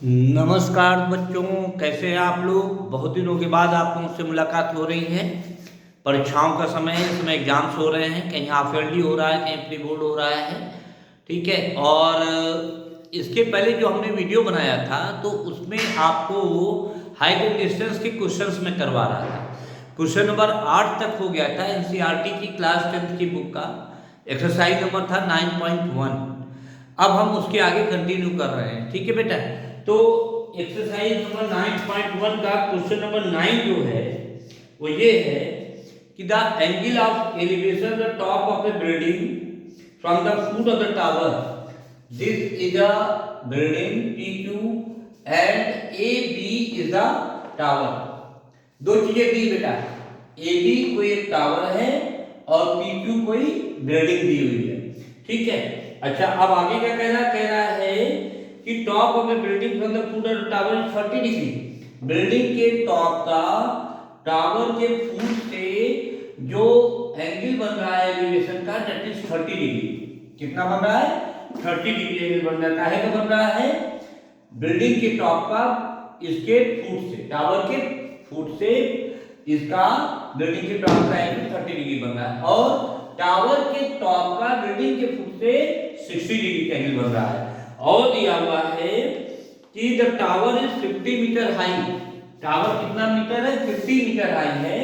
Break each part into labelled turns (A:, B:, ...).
A: नमस्कार बच्चों, कैसे हैं आप लोग। बहुत दिनों के बाद आप लोगों से मुलाकात हो रही है। परीक्षाओं का समय है, इसमें एग्जाम्स हो रहे हैं, कहीं हाफ ईयरली हो रहा है, कहीं प्री बोर्ड हो रहा है। ठीक है। और इसके पहले जो हमने वीडियो बनाया था तो उसमें आपको हाइट एंड डिस्टेंस के क्वेश्चंस में करवा रहा था। क्वेश्चन नंबर 8 तक हो गया था एनसीईआरटी की क्लास 10th की बुक का। एक्सरसाइज नंबर था 9.1। अब हम उसके आगे कंटिन्यू कर रहे हैं। ठीक है बेटा। तो एक्सरसाइज नंबर 9.1 का क्वेश्चन नंबर 9 जो है वो ये है कि the angle of elevation the top of A building from the foot of the tower, this is a building PQ and AB is the tower. दो चीजें दी बेटा, AB कोई एक टावर है और PQ कोई बिल्डिंग दी हुई है। ठीक है। अच्छा, अब आगे क्या कह रहा है कि top of A building from the foot of the tower is 30 degree. Building के टॉप का टावर के फुट से जो एंगल बन रहा है एलिवेशन का, दैट इज 30 डिग्री। कितना बन रहा है? 30 डिग्री एंगल बन रहा है। क्या बन रहा है? बिल्डिंग के टॉप का इसके फुट से, टावर के फुट से इसका बिल्डिंग के टॉप का एंगल 30 डिग्री बन रहा है और टावर के टॉप का बिल्डिंग के फुट से 60 डिग्री का एंगल बन रहा है। और दिया हुआ है कि the tower is 50 metre high. Tower कितना मीटर है? 50 मीटर हाई है।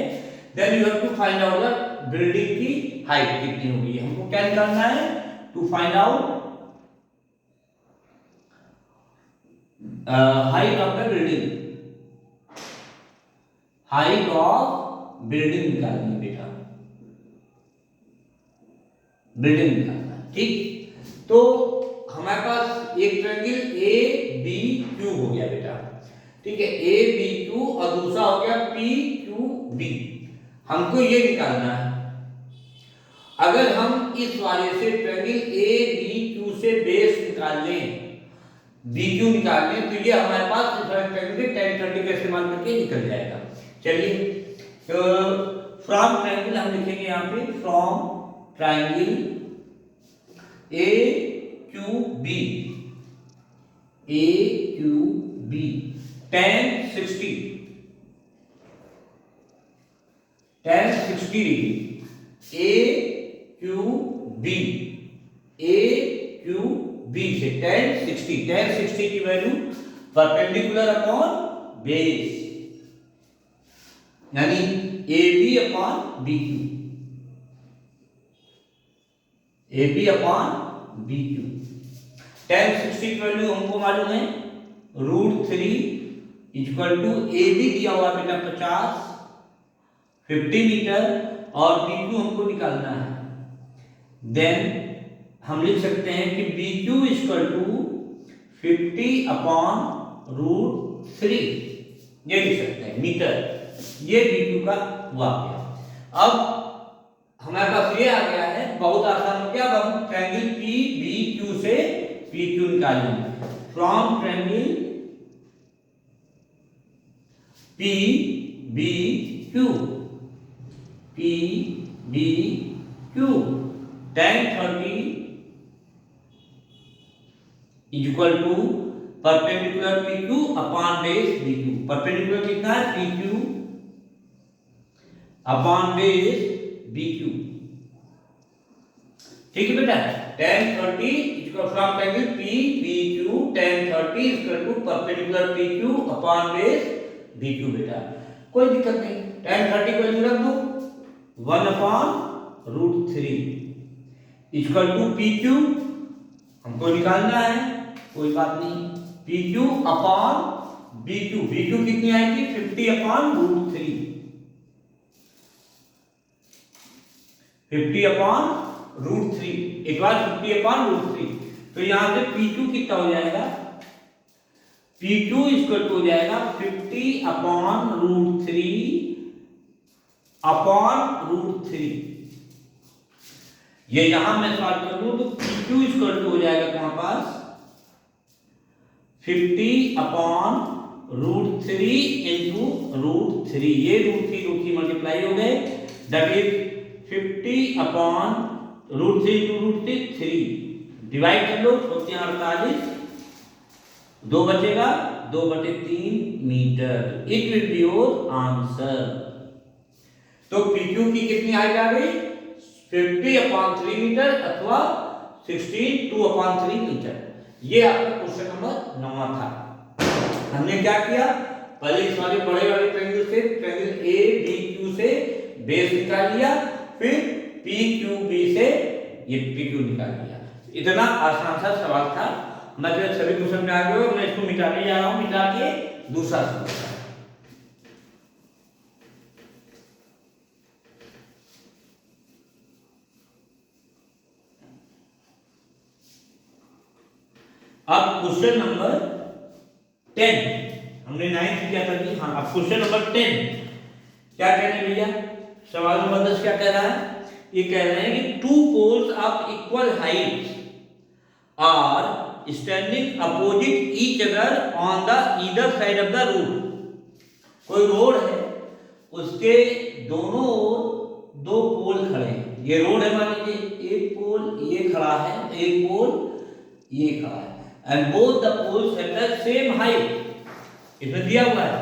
A: Then you have to find out the building की हाइट कितनी होगी। हमको क्या निकालना है? To find out height of the building. Height of building निकालनी है बेटा, बिल्डिंग निकालना है। ठीक। तो हमारे पास एक ट्रायंगल ABQ हो गया बेटा। ठीक है, ABQ और दूसरा हो गया PQB। हमको ये निकालना है। अगर हम इस वाले से ट्रायंगल ABQ से बेस निकाल लें, BQ निकाल लें, तो ये हमारे पास ट्रायंगल tan 30 का इस्तेमाल करके निकल जाएगा। चलिए, तो फ्रॉम ट्रायंगल हम लिखेंगे यहाँ पे, from triangle AQB tan 60 degree. AQB से tan 60 की वैल्यू परपेंडिकुलर अपॉन बेस, यानी AB upon BQ। AB upon BQ। tan 60 की वैल्यू हमको मालूम है, √3 इक्वल टू AB दिया हुआ बेटा 50 मीटर और BQ हमको निकालना है। देन हम लिख सकते हैं कि BQ इक्वल टू 50 अपॉन √3, ये लिख सकते हैं मीटर। ये BQ का हुआ गया। अब हमारे पास ये आ गया है, बहुत आसान हो गया। अब हम ट्रायंगल PBQ से PQ निकालेंगे। From triangle PBQ tan 30 equal to perpendicular PQ upon base BQ। Perpendicular कितना है? PQ upon base BQ। ठीक है बेटा। tan 30 equal from triangle PBQ tan 30 equal to perpendicular PQ upon base BQ बेटा। कोई दिक्कत नहीं, tan 30 को रख दो 1 अपॉन √3 इक्वल टू PQ हमको निकालना है, कोई बात नहीं। PQ अपॉन BQ, BQ कितनी आएगी? 50 अपॉन √3, 50 अपॉन √3, एक बार 50 अपॉन √3। तो यहां से PQ कितना हो जाएगा? PQ इक्वल टू हो जाएगा 50 अपॉन √3 अपॉन √3। ये यहां मैं सॉल्व कर दूं तो PQ इक्वल टू हो जाएगा तुम्हारे पास 50 अपॉन √3 इंटू √3। ये √3 मल्टीप्लाई हो गए, that is 50 upon √3 into √3 3 divide कर लो, 48 2 बचेगा 2/3 metre. It will be your answer. तो PQ की कितनी हाइट आ गई? 50/3 मीटर अथवा 62/3 मीटर। ये आपका क्वेश्चन नंबर 9 था। हमने क्या किया, पहले इस वाले बड़े वाले ट्रायंगल से ट्रायंगल ADQ से बेस निकाल लिया, फिर PQB से ये PQ निकाल लिया। इतना आसान सा सवाल था। मतलब सभी क्वेश्चन में आ गए। मैं इसको मिटाने जा रहा हूं, मिटा के दूसरा सवाल। अब क्वेश्चन नंबर 10, हमने 9 किया था कि हाँ, अब क्वेश्चन नंबर 10 क्या कह रहे हैं भैया? सवाल नंबर 10 क्या कह रहा है? ये कह रहे हैं कि 2 poles of equal height are standing opposite each other on the either side of the road. कोई रोड है, उसके दोनों ओर 2 पोल खड़े हैं। ये रोड है, मान लीजिए एक पोल ये खड़ा है, एक पोल ये खड़ा है, and both the poles have the same height. इसमें दिया हुआ है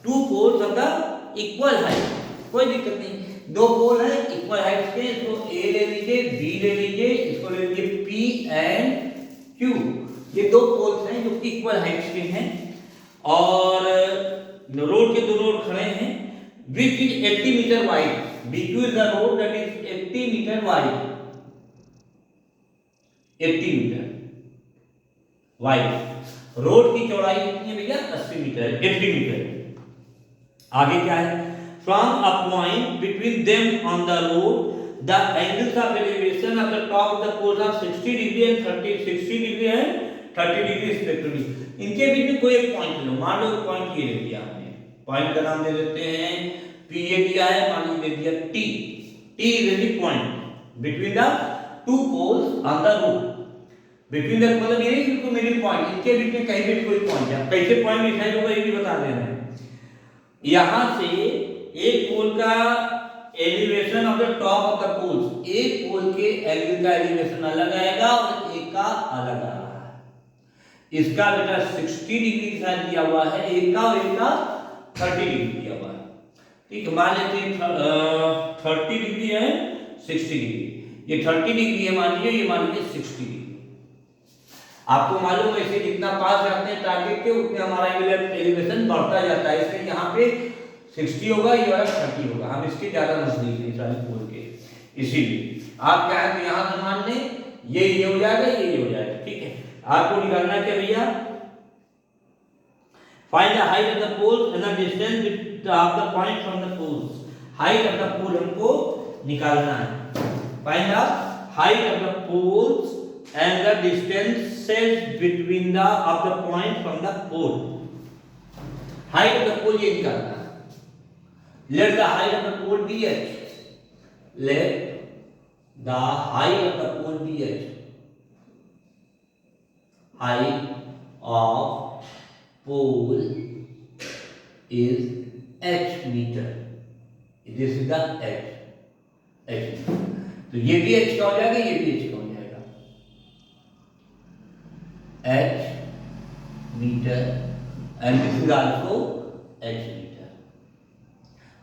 A: 2 poles of the equal height. कोई दिक्कत नहीं, 2 पोल है इक्वल हाइट के, तो A ले लीजिए, B ले लीजिए, इसको ले लीजिए P एंड Q। ये 2 पोल्स हैं जो कि इक्वल हाइट के हैं और रोड के दोनों ओर खड़े हैं, which is 80 metre wide. BQ is the road that is 80 metre wide, 80 metre wide. Road की चौड़ाई कितनी है भैया? 80 मीटर, 80 मीटर। आगे क्या है? From a point between them on the road the angles of elevation of the top of the pole are 60 degree and 60 degree and 30 degree respectively. इनके बीच में कोई एक पॉइंट लो, मान लो पॉइंट ये ले लिया हमने, पॉइंट का नाम दे देते हैं P। ये दिया है, मान लीजिए दे दिया T। T is the point between the 2 poles on the road. Between the मतलब ये नहीं कि मिडिल पॉइंट, इनके बीच में कहीं भी कोई पॉइंट है। कैसे पॉइंट डिसाइड होगा ये भी बता दे रहे हैं। यहां से एक पोल का elevation of the top of the poles, एक पोल के एंगल का एलिवेशन अलग आएगा और एक का अलग आ रहा है। इसका बेटा 60 डिग्री के साथ दिया हुआ है, एक का और एक का 30 डिग्री दिया हुआ है। ठीक है, मान लेते हैं 30 डिग्री है 60 डिग्री। ये 30 डिग्री है मान लीजिए, ये मान लीजिए 60 डिग्री। आपको मालूम है इसे जितना पास जाते हैं टारगेट के उतने हमारा एलिवेशन बढ़ता जाता है। इसलिए यहाँ पे 60 होगा, ये वाला 30 होगा। हम इसके ज्यादा नजदीक है सारे पोल के, इसीलिए आप क्या है यहाँ से मान लें, ये हो जाएगा, ये हो जाएगा। ठीक है, आपको निकालना क्या भैया? Find the height of the pole and the distance of the point from the poles. Height of the pole हमको निकालना है। Find the height of the poles and the distances between the of the point from the pole. Height of the pole ये निकालना है। Let the height of the pole be h. Let the height of the pole be h. Height of pole is h meter. This is the h. h. तो ये भी h का हो जाएगा, ये भी h का हो जाएगा। H meter and this is also H meter।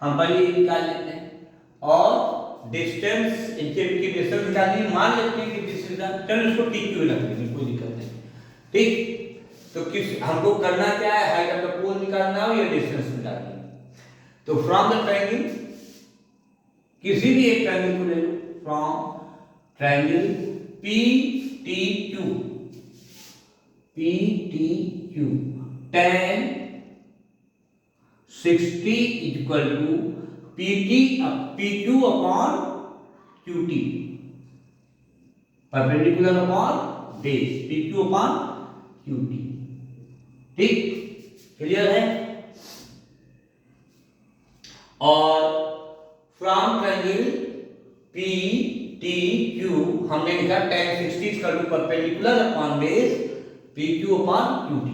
A: हम पहले ये निकाल लेते हैं और डिस्टेंस, इनके की डिस्टेंस निकालनी है। मान लेते हैं कि डिस्टेंस, चलो इसको TQ रख देंगे, कोई दिक्कत नहीं। ठीक, तो किस हमको करना क्या है? हाइट ऑफ द पोल निकालना हो या डिस्टेंस निकालनी है। तो फ्रॉम द ट्रायंगल, किसी भी एक ट्रायंगल को ले लो, from triangle PTQ, PTQ tan 60 is equal to PQ upon QT, perpendicular upon base, PQ upon QT। ठीक, क्लियर है? और फ्रॉम ट्रायंगल PTQ हमने लिखा tan 60 is equal to perpendicular upon base PQ upon QT।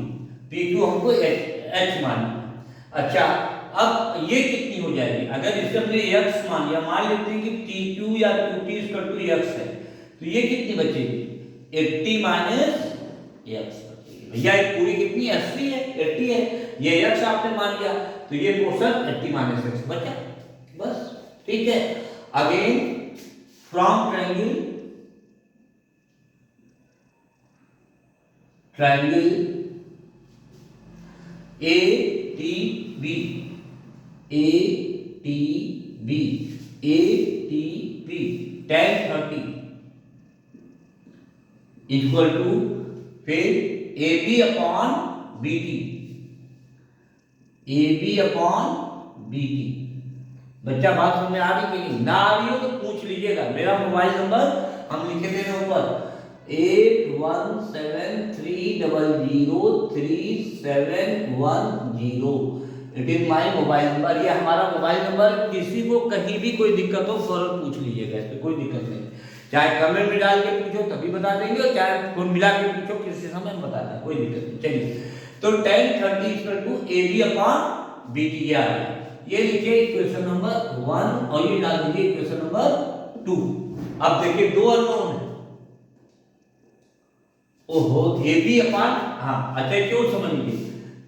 A: PQ हमको H मान लिया। अच्छा, अब ये कितनी हो जाएगी? अगर इसे हमने x मान लिया, मान लेते हैं कि TQ या QT इक्वल टू x है, तो ये कितनी बचेगी? 80 माइनस x बचेगी। भैया ये पूरी कितनी 80 है, 80 है, ये x आपने मान लिया तो ये पोर्शन 80 माइनस x बचा, बस ठीक है। Again from triangle ATB tan 30 equal to फिर AB upon BT, AB upon BT। बच्चा बात समझ में आ रही कि नहीं? ना आ रही हो तो पूछ लीजिएगा। मेरा मोबाइल नंबर हम लिखे दे रहे ऊपर 8173003710। It is my mobile number, ये हमारा मोबाइल नंबर। किसी को कहीं भी कोई दिक्कत हो फौरन पूछ लीजिएगा, इसमें कोई दिक्कत नहीं। चाहे कमेंट में डाल के पूछो तभी बता देंगे, और चाहे फोन मिला के पूछो किसी समय में बता देंगे, कोई दिक्कत नहीं। चलिए तो tan 30 equal to AB upon BT आ गया। ये लिखिए इक्वेशन नंबर 1 और ये डाल दीजिए इक्वेशन नंबर 2। अब देखिए दो अननोन है। ओहो AB अपॉन, हाँ अच्छा क्यों समझ लीजिए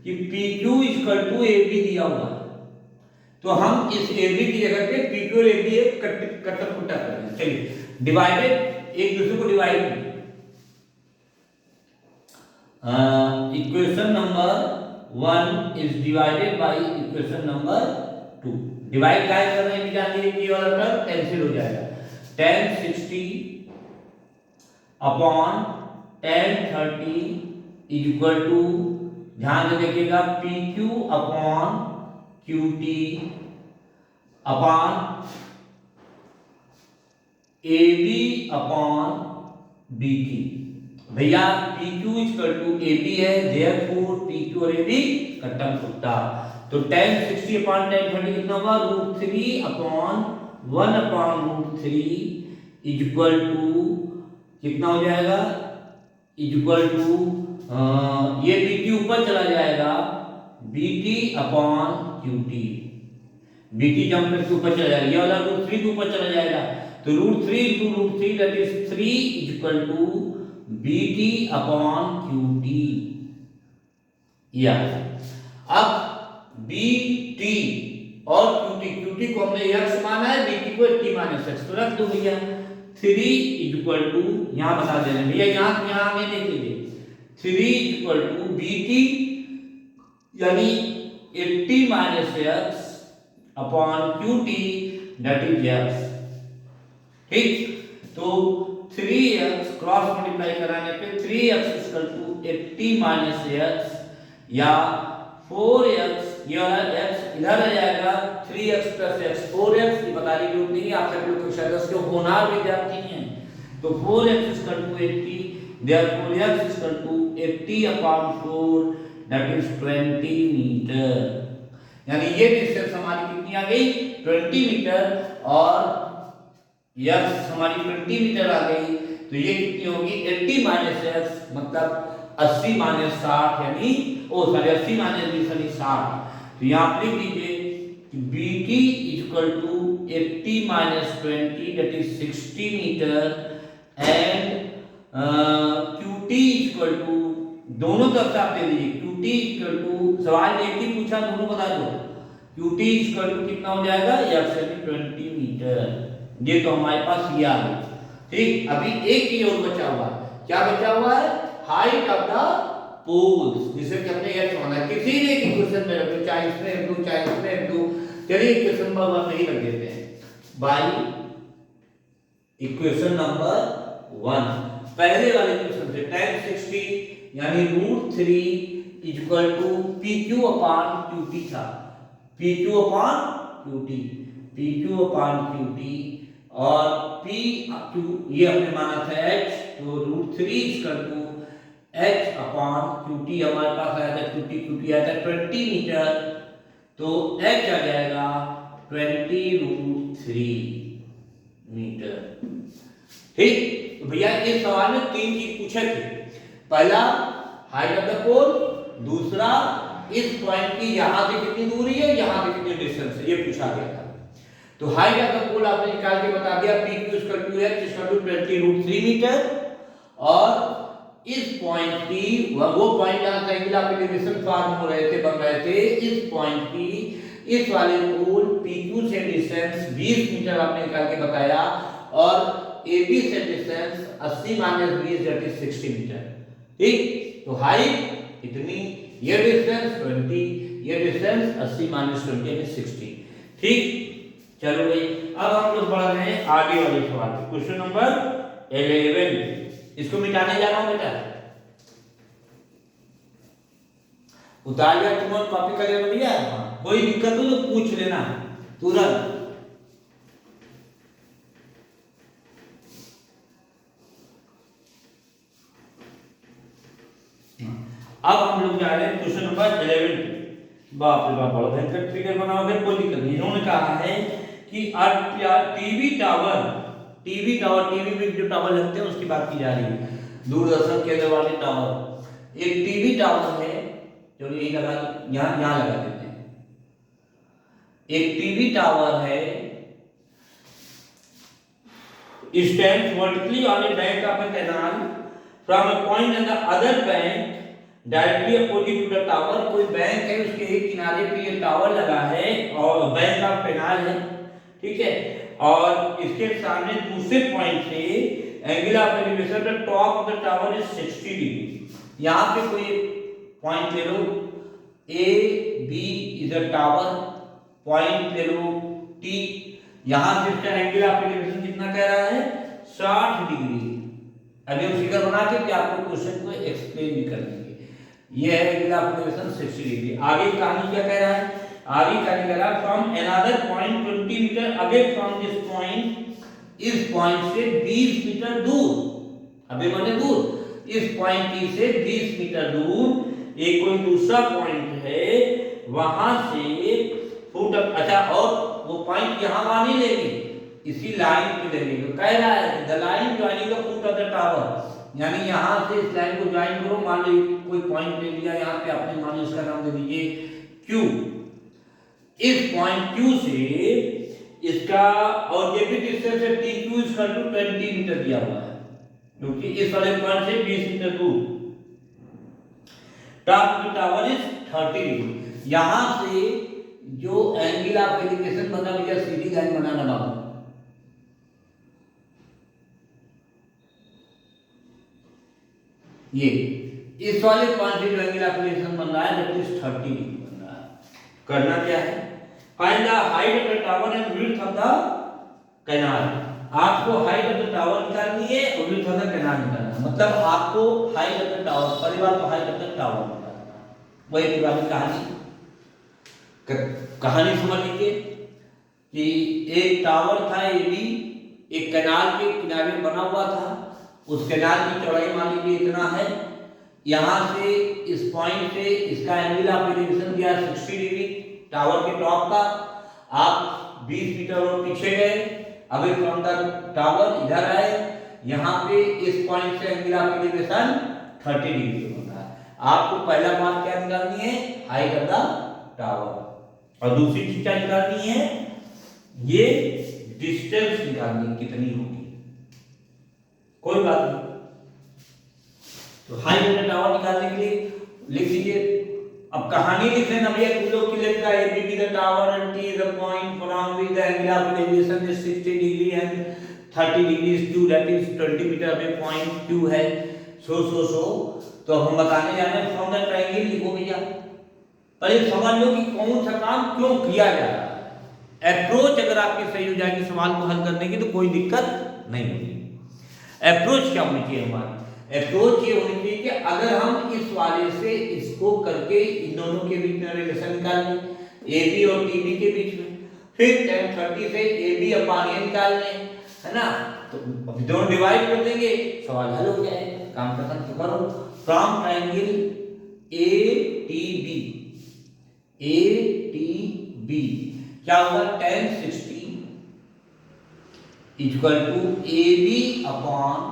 A: कि PQ इक्वल टू AB दिया हुआ है, तो हम इस AB की जगह पे PQ और AB कटर पुटा करेंगे। चलिए डिवाइडेड, एक दूसरे को डिवाइड कीजिए। Equation number 1 is divided by equation number 2। Divide क्या कर रहे हैं जानिए, ये वाला टर्म कैंसिल हो जाएगा। tan 60 upon tan 30 equal to, ध्यान से देखिएगा, PQ upon QT upon AB upon BT। भैया PQ इक्वल टू AB है, देयरफॉर PQ और AB कट्टम फुट्टा। तो tan 60 अपॉन tan 30 कितना होगा, √3 अपॉन 1 अपॉन √3 इक्वल टू कितना हो जाएगा, इक्वल टू ये BT ऊपर चला जाएगा, BT upon QT। BT jump करके ऊपर चला जाएगा, ये वाला √3 के ऊपर चला जाएगा, तो √3 into √3 that is 3 equal to BT upon QT। या अब BT और QT को हमने x माना है, BT को 80 माइनस x, तो रख दो भैया 3 इक्वल टू, यहां बता दे रहे हैं भैया, यहां में देख लीजिए 3 इक्वल टू BT यानी 80 minus x upon QT that is x। ठीक, तो 3x क्रॉस मल्टीप्लाई कराने पे 3x equal to 80 minus x या 4x, ये वाला x इधर आ जाएगा, 3x प्लस x 4x, ये बताने की जरूरत नहीं है, आप सभी लोग कक्षा 10 के होनहार विद्यार्थी हैं। तो 4x equal to 80, therefore x equal to 80 upon 4 that is 20 metre. यानी ये डिस्टेंस हमारी कितनी आ गई, 20 मीटर, और x हमारी 20 मीटर आ गई, तो ये कितनी होगी 80 माइनस x, मतलब 80 माइनस 60, यानी 80 माइनस 20 यानी 60। तो यहाँ आप लिख दीजिए कि BT equal to 80 minus 20 that is 60 metre and QT equal to, दोनों तरफ से आप दे दीजिए, QT इक्वल टू, सवाल एक ही पूछा, दोनों बता दो, QT इक्वल टू कितना हो जाएगा, x यानी 20 मीटर। ये तो हमारे पास ये आ गया। ठीक, अभी एक चीज और बचा हुआ है, क्या बचा हुआ है, हाइट ऑफ द पोल्स, जिसे कि हमने x माना है, किसी ने इक्वेशन में रख दो, चाहे इसमें रख दो चाहे इसमें रख दो। चलिए इक्वेशन नंबर 1 में ही रख देते हैं, बाय इक्वेशन नंबर 1 पहले वाले इक्वेशन से tan 60 यानी √3 equal to PQ upon QT था, PQ upon QT, PQ upon QT और PQ ये हमने माना था h, तो √3 equal to h upon QT हमारे पास आया था, QT आया था 20 मीटर, तो h आ जाएगा 20√3 मीटर। ठीक, तो भैया इस सवाल में 3 चीज पूछे थे, पहला हाइट ऑफ द पोल, दूसरा इस पॉइंट की यहां से कितनी दूरी है, यहां से कितनी डिस्टेंस है, ये पूछा गया था। तो हाइट ऑफ द पोल आपने निकाल के बता दिया, PQ equal to h equal to 20√3 metre, और इस पॉइंट की, वो पॉइंट जहां ट्रायंगल ऑफ एलिवेशन फॉर्म हो रहे थे, बन रहे थे, इस पॉइंट की इस वाले पोल PQ से डिस्टेंस 20 मीटर आपने निकाल के बताया, और AB से distance 80 minus 20 that is 60 metre. ठीक, तो हाइट इतनी, ये डिस्टेंस 20, ये डिस्टेंस 80 माइनस 20 यानी 60। ठीक, चलो भाई अब हम लोग बढ़ रहे हैं आगे वाले सवाल पे। क्वेश्चन नंबर 11, इसको मिटाने जा रहा हूं बेटा, उतार लिया तुम कॉपी कर लेना भैया, कोई दिक्कत हो तो पूछ लेना तुरंत। अब हम लोग जा रहे हैं क्वेश्चन नंबर 11 पे। बाप रे बाप, बड़ा भयंकर फिगर बना हुआ है, कोई दिक्कत नहीं। इन्होंने कहा है कि टीवी टावर, टीवी में जो टावर लगते हैं उसकी बात की जा रही है, दूरदर्शन केंद्र वाले टावर। एक टीवी टावर है जो यही लगा, यहाँ लगा देते हैं। एक टीवी टावर है, stands vertically on a bank of a canal from a point on the other bank directly opposite to the tower. कोई बैंक है, उसके एक किनारे पे ये टावर लगा है और बैंक ऑफ कैनाल है, ठीक है, और इसके सामने दूसरे पॉइंट से angle of elevation the top of the tower is 60 degree. यहाँ पे कोई पॉइंट ले लो, A B is a tower, point ले लो टी, यहाँ से इसका एंगल ऑफ एलिवेशन कितना कह रहा है, 60 डिग्री। अभी हम फिगर बना के आपको क्वेश्चन को एक्सप्लेन भी कर देंगे। ये है एंगल ऑफ एलिवेशन 60 डिग्री। आगे कहानी क्या कह रहा है, आगे कहानी कह रहा है फ्रॉम अनदर पॉइंट 20 मीटर अवे फ्रॉम दिस पॉइंट, इस पॉइंट से 20 मीटर दूर, अबे माने दूर, इस पॉइंट टी से 20 मीटर दूर एक कोई दूसरा पॉइंट है, वहां से फुट, अच्छा, और वो पॉइंट यहां वहां नहीं लेंगे, इसी लाइन पे लेंगे। तो कह रहा है the line joining the foot of the tower, यानी यहां से इस लाइन को ज्वाइन करो। मान लो कोई पॉइंट ले लिया यहाँ पे आपने, मान लो इसका नाम दे दीजिए Q। इस पॉइंट Q से इसका और ये भी डिस्टेंस है TQ इक्वल टू 20 मीटर दिया हुआ है, क्योंकि इस वाले पॉइंट से 20 मीटर दूर। Top of the tower is 30 degree. यहां से जो एंगल ऑफ एलिवेशन बना भैया, सीधी लाइन बनाना बाबू, ये इस वाले पॉइंट से जो एंगल ऑफ एलिवेशन बन रहा है दैट इज 30 डिग्री बन रहा है। करना क्या है, find the height of the tower and width of the canal. आपको हाइट ऑफ द टावर निकालनी है और विड्थ ऑफ द कैनाल निकालना है। मतलब आपको हाइट ऑफ द टावर, पहली बात तो हाइट ऑफ द टावर निकालना है, वही पुरानी कहानी समझ लीजिए कि एक टावर था एबी, एक कैनाल के किनारे बना हुआ था, उस कैनाल की चौड़ाई मान लीजिए इतना है, यहाँ से इस पॉइंट से इसका एंगल ऑफ एलिवेशन दिया 60 डिग्री टावर के टॉप का। आप 20 मीटर और पीछे गए, अभी फ्रॉम द टावर इधर आए, यहाँ पे इस पॉइंट से एंगल ऑफ एलिवेशन 30 डिग्री होता है। आपको पहला बात क्या निकालनी है, हाइट ऑफ द टावर, और दूसरी चीज क्या निकालनी है, ये डिस्टेंस निकालनी है कितनी होगी, कोई बात नहीं। तो हाइट ऑफ द टावर निकालने के लिए लिख लीजिए। अब कहानी लिख लेना भैया, तुम लोग की लिख रहा है AB is the tower and T is the point from which the angle of elevation is 60 degree and 30 degrees Q, that is 20 meter away point Q है। सो तो हम बताने जा रहे हैं फ्रॉम द ट्रायंगल लिखो भैया। पहले समझ लो कि कौन सा काम क्यों किया जा रहा है। अप्रोच अगर आपकी सही हो जाएगी सवाल को हल करने की तो कोई दिक्कत नहीं होगी। अप्रोच क्या होनी चाहिए हमारी, अप्रोच ये होनी चाहिए कि अगर हम इस वाले से इसको करके इन दोनों के बीच में रिलेशन निकाल लें, AB और TB के बीच में, फिर tan 30 से AB अपान A निकाल लें, है ना, तो अभी दोनों डिवाइड कर देंगे, सवाल हल हो जाएगा। काम खत्म। तो करो फ्रॉम ट्रायंगल ATB, ATB क्या होगा, tan 60 equal to AB upon,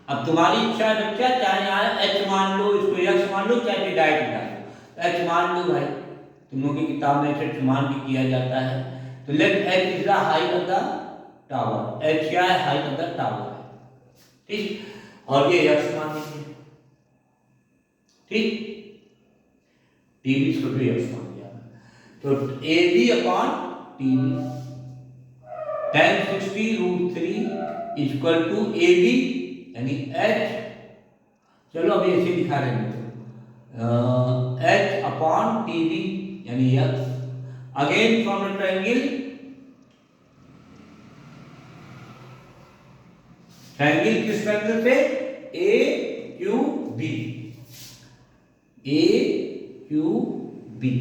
A: अब तुम्हारी इच्छा है बच्चा, चाहे यहाँ h मान लो, इसको x मान लो, चाहे डायरेक्ट मान लो, h मान लो भाई, तुम लोगों की किताब में h मान भी किया जाता है। तो let h is the height of the tower, h क्या है, हाइट ऑफ द टावर है, ठीक, और ये x मान लीजिए, ठीक, टीबी इसको भी एक्स मान लिया, तो A B upon TB tan 60√3 equal to A B यानी एच, चलो अभी ऐसे दिखा रहे हैं, एच अपॉन टीबी यानी X, again from the triangle, triangle किस ट्रायंगल से, A Q B, A Q B,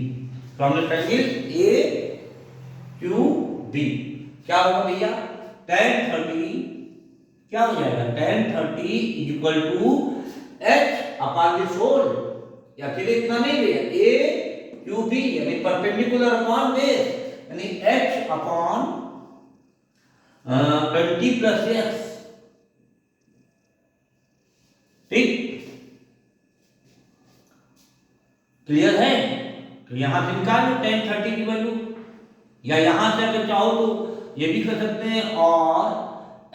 A: from the triangle A Q B क्या होगा भैया, tan 30 क्या हो जाएगा, tan 30 equal to h upon this whole, या फिर इतना नहीं भैया, ए क्यू बी यानी परपेंडिकुलर अपॉन बेस यानी एच अपॉन 20 प्लस एक्स, ठीक, क्लियर है। तो यहां से निकाल लो tan 30 की वैल्यू, या यहां से अगर चाहो तो ये भी कर सकते हैं, और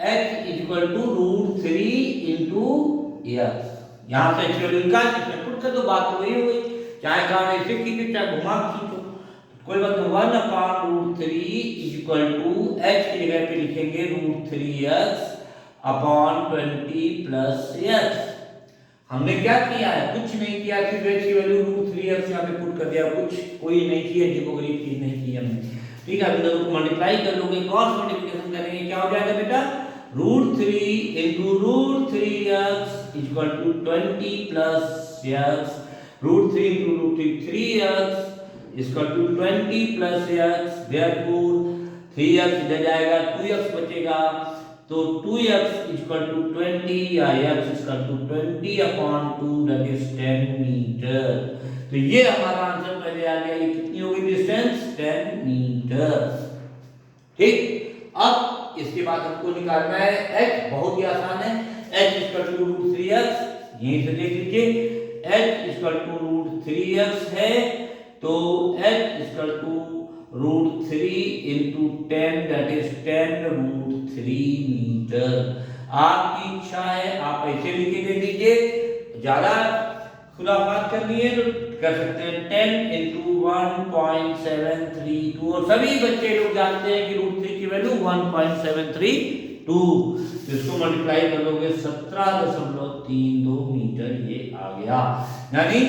A: h equal to √3 into x, यहां से x वैल्यू निकाल के पुट कर दो, बात तो वही हो गई, चाहे कहा ऐसे कीजिए चाहे घुमा खींचो, कोई बात नहीं, 1/√3 इक्वल टू h की जगह पे लिखेंगे √3x अपॉन 20 प्लस x। हमने क्या किया है, कुछ नहीं किया, सिर्फ x की वैल्यू √3x यहां पे पुट कर दिया, कुछ कोई नहीं किया, जीवोग्राफी चीज नहीं की हमने, ठीक है। अभी तो मल्टीप्लाई कर लोगे, क्रॉस मल्टीप्लिकेशन करेंगे, क्या हो जाएगा बेटा, √3 into √3x equal to 20 plus x, √3 into √3x equal to 20 plus x, therefore 3x इधर जाएगा, 2x बचेगा, तो 2x इक्वल टू 20 या x equal to 20 upon 2 that is 10 metre. तो ये हमारा आंसर पहले आ गया, ये कितनी होगी डिस्टेंस, 10 मीटर, ठीक। अब इसके बाद हमको निकालना है h, बहुत ही आसान है, h इक्वल टू √3x, यहीं से देख लीजिए, h इक्वल टू √3x है, तो h equal to √3 into 10 that is 10√3 metre. आपकी इच्छा है आप ऐसे लिखे दे दीजिए, ज्यादा खुलाफात करनी है तो कर सकते हैं 10 इंटू 1.732, और सभी बच्चे लोग जानते हैं कि √3 की वैल्यू 1.732, इसको मल्टीप्लाई कर लोगे 17.32 मीटर ये आ गया, यानी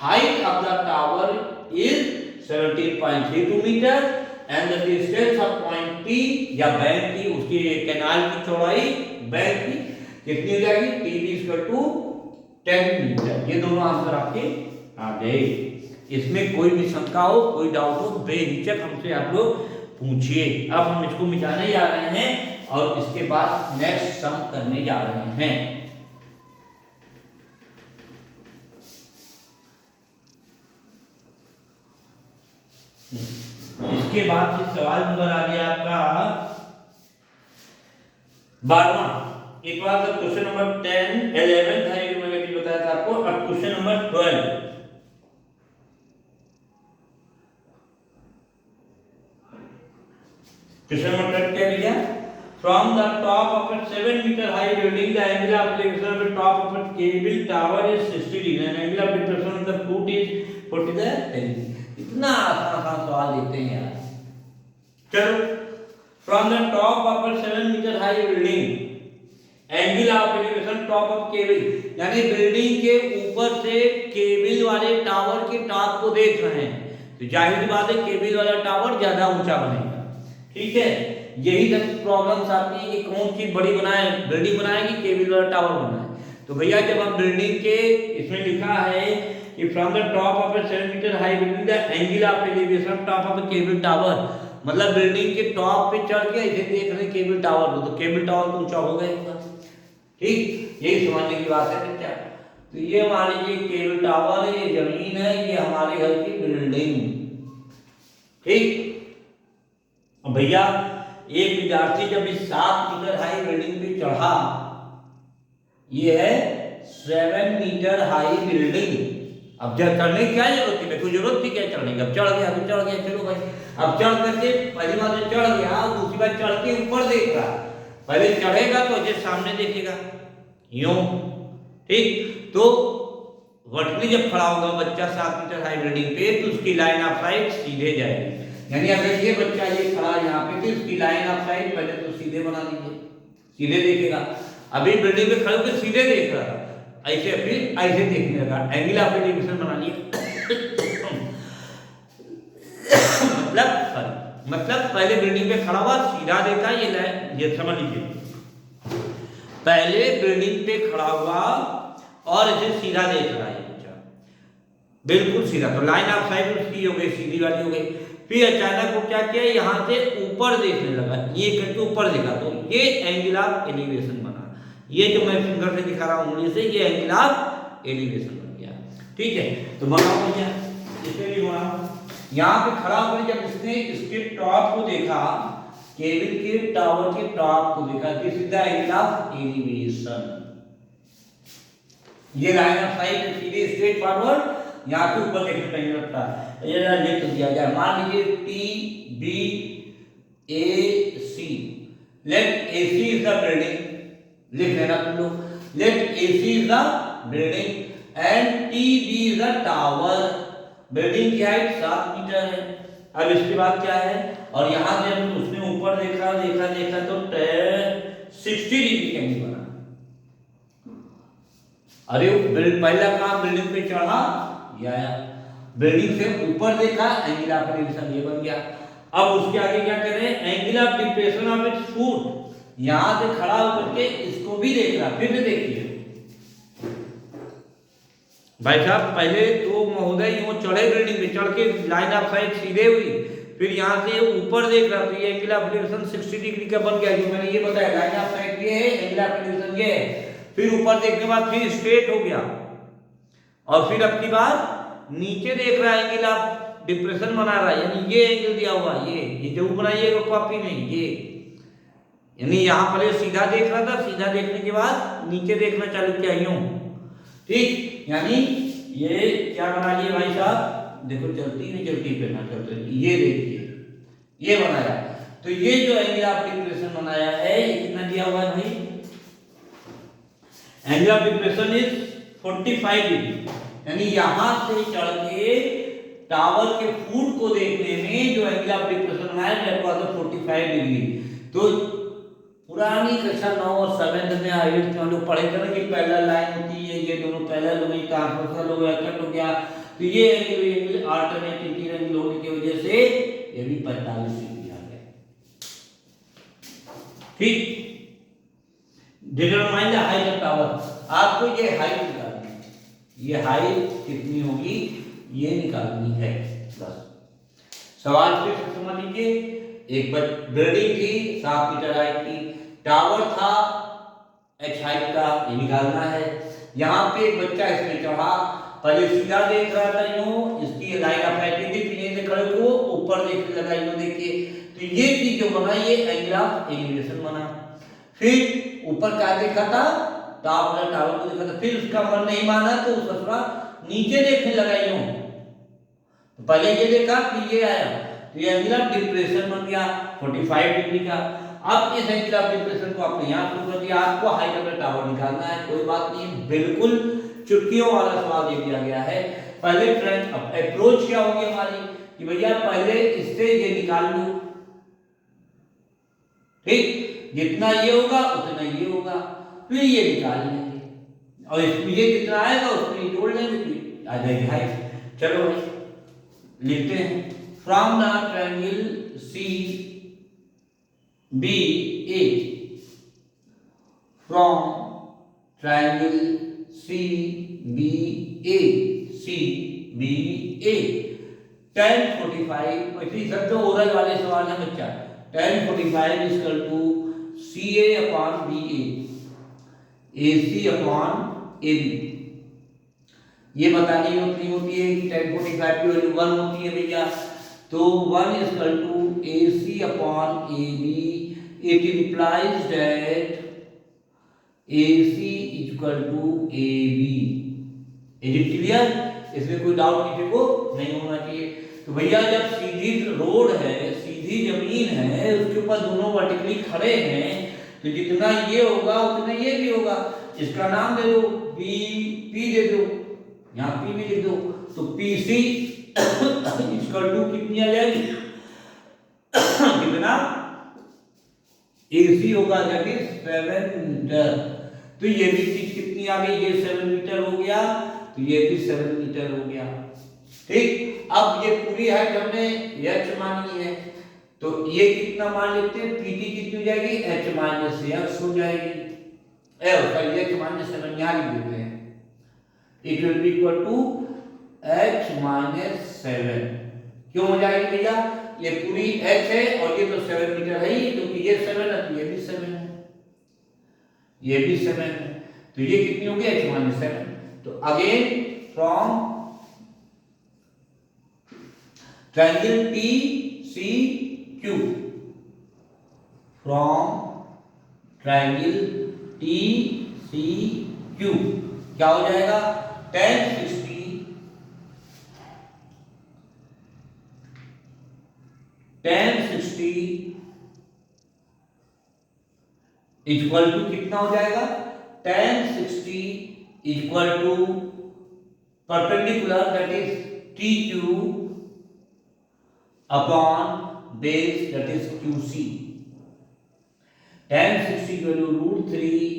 A: height of the tower is 17.32 metre and the distance of point P या बैंक की, उसकी कैनाल की चौड़ाई बैंक की कितनी हो जाएगी, TB इक्वल टू 10 मीटर। ये दोनों आंसर आपके आ गए, इसमें कोई भी शंका हो, कोई डाउट हो, बेहिचक हमसे आप लोग पूछिए। अब हम इसको मिटाने जा रहे हैं और इसके बाद नेक्स्ट सम करने जा रहे हैं। इसके बाद सवाल नंबर आ गया आपका 12वां। एक बार क्वेश्चन नंबर 10, 11 था, ये मैंने भी बताया था आपको। अब क्वेश्चन नंबर 12, क्वेश्चन नंबर 12 क्या दिया, from the top of a 7 meter high building the angle of elevation of the top of a cable tower is 60 degree and angle of depression of the foot is 40 degree। इतना आसान सवाल देते हैं यार। चलो, from the top of a 7 meter high building angle of elevation top of cable, यानी building के ऊपर से केबल वाले टावर के टॉप को देख रहे हैं, तो जाहिर सी बात है केबल वाला टावर ज्यादा ऊंचा बनेगा, ठीक है। यही सब प्रॉब्लम्स आती है कि कौन सी बड़ी बनाए, बिल्डिंग बनाए कि केबल वाला टावर बनाए। तो भैया जब हम बिल्डिंग के, इसमें लिखा है कि from the top of a 7 meter high building the angle of elevation top of a cable tower, मतलब बिल्डिंग के टॉप पे चढ़ के ऐसे देख रहे केबल टावर को, तो केबल टावर तो ऊंचा हो गया, ठीक। यही समझने की बात है क्या। तो ये हमारी ये केबल टावर है, ये जमीन है, ये हमारे घर की बिल्डिंग, ठीक। अब भैया एक विद्यार्थी जब इस 7 मीटर हाई बिल्डिंग पे चढ़ा, ये है 7 मीटर हाई बिल्डिंग, अब जब चढ़ने की क्या जरूरत थी, कोई जरूरत थी क्या चढ़ने की, अब चढ़ गया तो चढ़ गया, चलो भाई। अब चढ़ करके पहली बार तो चढ़ गया, दूसरी बार चढ़ के ऊपर देख रहा, पहले चढ़ेगा तो जो सामने देखेगा यूं, ठीक। तो वर्टिकली जब खड़ा होगा बच्चा 7 मीटर हाइट बिल्डिंग पे तो उसकी लाइन ऑफ साइट सीधे जाएगी। यानी अगर ये बच्चा ये खड़ा यहाँ पे तो इसकी लाइन ऑफ साइट पहले तो सीधे बना दीजिए, सीधे देखेगा। अभी बिल्डिंग पे खड़े होकर सीधे देख रहा था, ऐसे फिर ऐसे देखने लगा, एंगल ऑफ एलिवेशन बना लिया। मतलब पहले बिल्डिंग पे खड़ा हुआ सीधा देखा, ये लाइन, ये समझ लीजिए, पहले बिल्डिंग पे खड़ा हुआ और इसे सीधा देख रहा है बच्चा, बिल्कुल सीधा, तो लाइन ऑफ साइट उसकी हो गई, सीधी वाली हो गई। फिर अचानक वो क्या किया, यहाँ से ऊपर देखने लगा, ये करके ऊपर देखा, तो ये एंगल ऑफ एलिवेशन बना। ये जो मैं फिंगर से दिखा रहा हूँ उंगली से, ये एंगल ऑफ एलिवेशन बन गया। ठीक है, तो बनाओ भैया, इसे भी बनाओ। यहाँ पे खड़ा होकर जब इसने इसके टॉप को देखा, केबिन के टावर के टॉप को देखा, this is the angle of elevation. ये लाइन ऑफ साइट सीधे स्ट्रेट फॉरवर्ड यहाँ पे ऊपर देखने का एंगल लगता है। ये लिख दिया जाए, मान लीजिए T B A C, let A C is the building, लिख लेना तुम लोग, let A C is the building and T B is the tower. Building की हाइट 7 मीटर है। अब इसके बाद क्या है, और यहाँ से उसने ऊपर देखा देखा देखा तो 60 डिग्री का एंगल बना। अरे पहला काम बिल्डिंग पे चढ़ा, ये आया, बिल्डिंग से ऊपर देखा, एंगल ऑफ एलिवेशन ये बन गया। अब उसके आगे क्या करें, angle of depression of its foot, यहां से खड़ा होकर के इसको भी देख रहा। फिर से देखिए भाई साहब, पहले तो महोदय यूं चढ़े बिल्डिंग पे, चढ़ के लाइन ऑफ साइट सीधे हुई, फिर यहाँ से ऊपर देख रहा, तो ये एंगल ऑफ एलिवेशन 60 डिग्री का बन गया, जो मैंने ये बताया, लाइन ऑफ साइट ये है, एंगल ऑफ एलिवेशन ये है। फिर ऊपर देखने के बाद फिर स्ट्रेट हो गया, और फिर अब की बार नीचे देख रहा है, एंगल ऑफ डिप्रेशन बना रहा है, यानी ये एंगल दिया हुआ, ये जो बनाइएगा कॉपी में, ये यानी यहाँ पहले सीधा देख रहा था, सीधा देखने के बाद नीचे देखना चालू किया यूं। ठीक, यानी ये क्या बना लिए भाई साहब, देखो चलती नहीं चलती पे ना चलते, ये देखिए ये बनाया। तो ये जो एंगल ऑफ डिप्रेशन बनाया है, ये कितना दिया हुआ है भाई, angle of depression is 45 degree, यानी यहां से चढ़ के टावर के फुट को देखने में जो एंगल ऑफ डिप्रेशन बनाया है, 45 डिग्री। तो पुरानी कक्षा 9 और 7 में 8 में लोग पढ़े थे ना कि पैरेलल लाइन होती है, ये दोनों पैरेलल हो गई, ट्रांसवर्सल हो गया, कट हो गया, तो ये एंगल अल्टरनेट एंगल होने की वजह से ये भी 45 डिग्री आ गया। ठीक, determine the height of tower, आपको ये हाइट निकालनी है, ये हाइट कितनी होगी ये निकालनी है। बस सवाल फिर से समझ लीजिए, एक बिल्डिंग थी 7 मीटर हाइट की, टावर था h हाइट का, ये निकालना है। यहाँ पे एक बच्चा इसमें चढ़ा, पहले सीधा देख रहा था यूं, इसकी लाइन ऑफ साइट थी, फिर से खड़े को ऊपर देखने लगा यूं, देखिए तो ये चीज जो बना ये एंगल ऑफ एलिवेशन बना। फिर ऊपर क्या देखा था, टावर को देखा था, फिर उसका मन नहीं माना तो उसका नीचे देखने लगा यूं, तो पहले ये देखा फिर ये आया, तो ये एंगल ऑफ डिप्रेशन बन गया 45 डिग्री का। अब इस एंगल ऑफ डिप्रेशन को आपने यहाँ शुरू कर दिया, आपको हाइट ऑफ द टावर निकालना है, कोई बात नहीं, बिल्कुल चुटकियों वाला सवाल दे दिया गया है। पहले फ्रेंड अप्रोच क्या होगी हमारी कि भैया पहले इससे ये निकाल लो, ठीक, जितना ये होगा उतना ये होगा, फिर ये निकाल लेंगे, और इसमें ये कितना आएगा उसमें जोड़ लेंगे, फिर आ जाएगी हाइट। चलो भाई लिखते हैं, from the triangle C B A, from triangle C B A, C B A, tan 45, वैसे सब तो ओरल वाले सवाल है बच्चा, tan 45 is equal to CA upon BA, AC upon AB। ये बतानी होती है कि tan 45 की वैल्यू 1 होती है भैया, तो 1 is equal to AC upon AB, it implies that AC is equal to AB। Is it clear? इसमें कोई डाउट किसी को नहीं होना चाहिए। तो भैया जब सीधी रोड है, सीधी जमीन है, उसके ऊपर दोनों वर्टिकली खड़े हैं, तो जितना ये होगा उतना ये भी होगा, इसका नाम दे दो बी, पी दे दो, यहाँ पी भी लिख दो, तो पी सी इक्वल टू कितनी आ जाएगी कितना AC होगा दैट इज 7 मीटर। तो ये भी चीज कितनी आ गई, ये 7 मीटर हो गया, तो ये भी 7 मीटर हो गया। ठीक, अब ये पूरी हाइट हमने h मानी है, तो ये कितना मान लेते हैं, PT कितनी हो जाएगी, h माइनस x हो जाएगी, h माइनस 7 यहाँ लिख देते हैं, it will be equal to h minus 7। क्यों हो जाएगी भैया, ये पूरी h है और ये तो 7 मीटर है ही, तो ये 7 है तो ये भी 7 है, ये भी 7 है, तो ये कितनी होगी h माइनस 7। तो again from triangle TCQ, from triangle TCQ क्या हो जाएगा, tan 60 इक्वल टू कितना हो जाएगा, tan 60 equal to perpendicular that is TQ upon base that is QC। tan 60 की वैल्यू √3,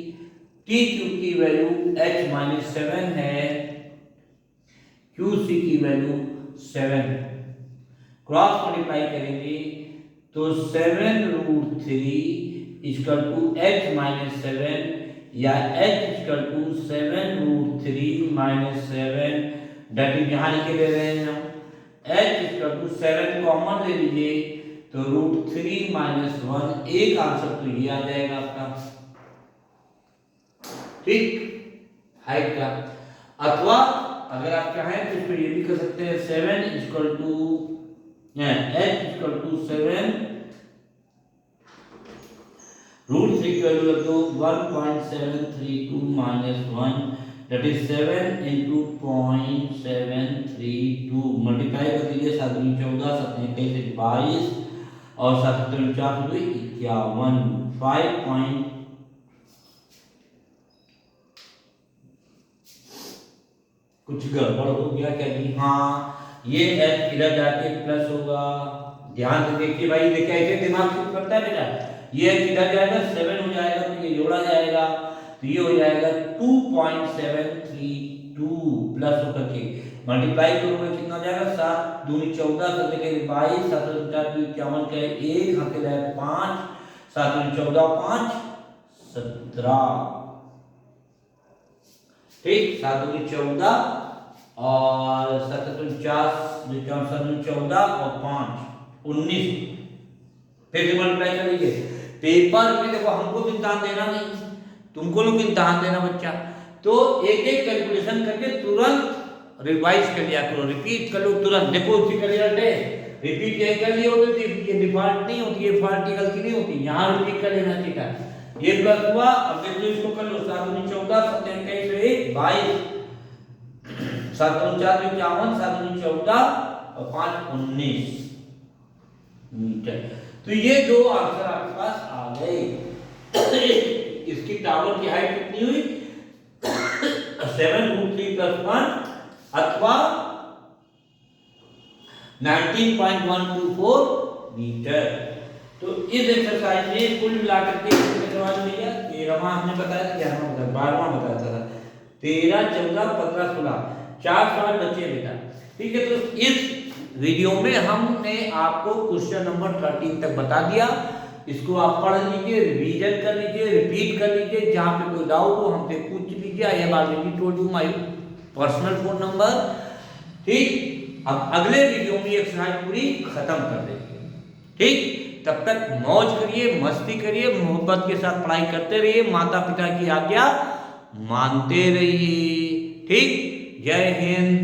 A: TQ की वैल्यू h माइनस 7 है, QC की वैल्यू 7 है। क्रॉस मल्टीप्लाई करेंगे तो 7√3 इक्वल टू h माइनस 7 या h equal to 7√3 minus 7 that is यहाँ लिखे दे रहे हैं हम, h इक्वल टू 7 कॉमन ले लीजिए तो √3 माइनस 1, एक आंसर तो ये आ जाएगा आपका। ठीक, हाइट का, अथवा अगर आप चाहें तो इसको ये भी कर सकते हैं 7 equal to h equal to 7 √3 की वैल्यू रख दो 1.732 minus 1 that is 7 into 0.732 multiply कर दीजिए, 7 दूनी 14, 7 21 से 22 और 7 दूनी 4 हुई 51, 5. कुछ गड़बड़ हो गया क्या जी, हाँ ये h इधर जाके प्लस होगा, ध्यान से देखिए भाई, देखिए ऐसे दिमाग से करता है बेटा, ये h इधर जाएगा 7 हो जाएगा तो ये जोड़ा जाएगा, तो ये हो जाएगा 2.732 प्लस होकर के मल्टीप्लाई करोगे कितना हो जाएगा, 7 दूनी 14, 7 के 22, 7 दूनी 4 51 का 1 हाथ के 5, 7 दूनी 14, 5 17। ठीक, 7 दूनी 14 और 7 दूनी 4, 7 दूनी 14 और 5 19। फिर से मल्टीप्लाई कर लीजिए, पेपर में देखो हमको तो इम्तिहान देना नहीं, तुमको लोग इम्तिहान देना बच्चा, तो एक एक कैलकुलेशन करके तुरंत रिवाइज कर लिया करो, रिपीट कर लो तुरंत। देखो उसी का रिजल्ट है, रिपीट यही कर लिया होते, ये डिफॉल्ट नहीं होती, ये फॉल्ट की गलती नहीं होती, यहाँ रिपीट कर लेना चाहिए। ये प्लस हुआ, अब देखो इसको कर लो, 7 दूनी 14, 7 21 से 22, 7 दूनी 4 51, 7 दूनी 14 और 5 19 मीटर। तो ये दो आंसर आपके पास आ गए। इसकी टावर की हाइट कितनी हुई 7√3 + 1 अथवा 19.124 मीटर। तो इस एक्सरसाइज में कुल मिलाकर के भैया 13वां हमने बताया था, 11वां बताया, 12वां बताया था, 13 14 15 16 4 सवाल बचे बेटा। ठीक है, तो इस वीडियो में हमने आपको क्वेश्चन नंबर 13 तक बता दिया, इसको आप पढ़ लीजिए, रिवीजन कर लीजिए, रिपीट कर लीजिए, जहाँ पे कोई डाउट हो हमसे पूछ लीजिए। I have already told you my personal phone number. ठीक, अब अगले वीडियो में एक्सरसाइज पूरी खत्म कर देंगे। ठीक, तब तक मौज करिए, मस्ती करिए, मोहब्बत के साथ पढ़ाई करते रहिए, माता पिता की आज्ञा मानते रहिए। ठीक, जय हिंद।